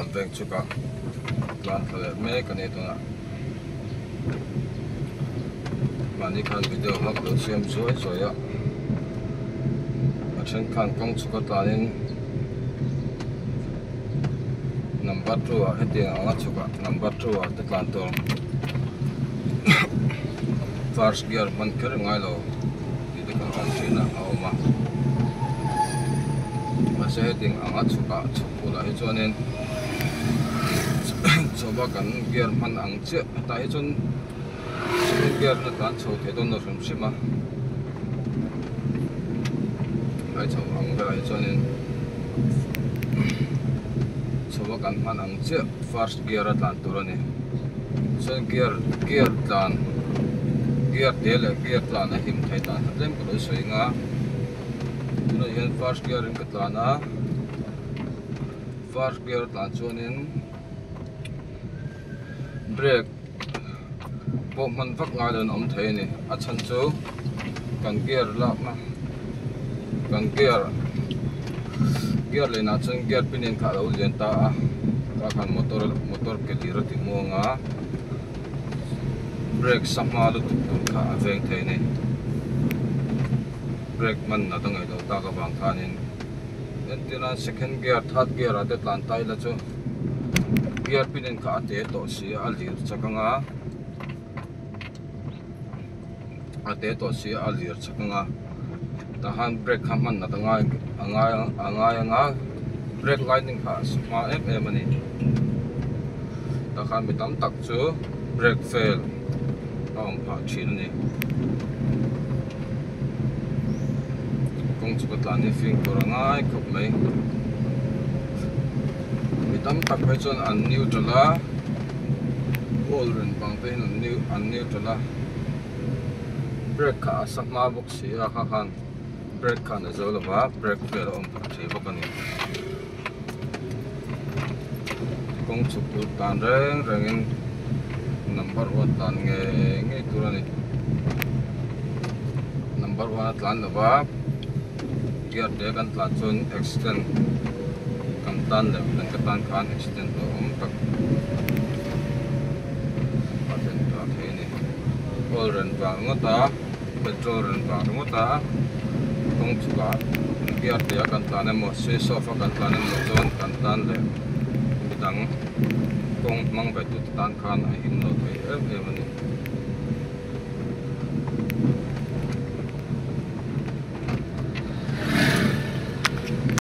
veng chuka lan thale me kan itu na mani kan video mak lo siam zoi ya macam kan kong chuka tanin number 2 heti anga chuka number 2 te kan to first gear man ker ngai lo itu kan antina auma masa heti anga chuka chukula hi chonin coba kan gear man ang che ta hi chon gear na tan chho the don no rum sima ai chho ang ga hi chonin coba kan man ang che first gear tan turani so gear tan gear dele gear tan a him thai tan lem ko soi nga tuno yen first gear in ka tlana first gear tan chonin brake bộ man vak ngai lên om thei ni a chan chu kan gear la ma kan gear le na chen gear pinin kha lo len ta ka kan motor ke li rati mo nga brake sama lu tu kha aveng thei ni brake man na dang ai do ta ka bang thanin entina second gear third gear ate tlan tai la chu gear pinin kha ate to si a lir chakanga ate to si a lir chakanga tahan brake khaman na tanga anga brake lining kha ma mm ani takhan mitam tak chu brake fail aum pha thin ni kong chu katlani fing korangai khop mai mitam tak phai chon an neutral a all ren bang te an neutral a brake kha sakma box si a kha khan brake kha na zo lova brake fail om thi bokani kong chu tu tan rengin number 1 tan nge turani number 1 tlan lova gear de kan tlan chon extend kan tan le kan ka tan khan extend to om tak paten ta theni all ren bang ngota petrol ren bang ngota kong chuka gear de kan tlan mo se sofa kan tlan mo chon kan tan le bidang kong mang ba tu tan khan a him lo thei em ani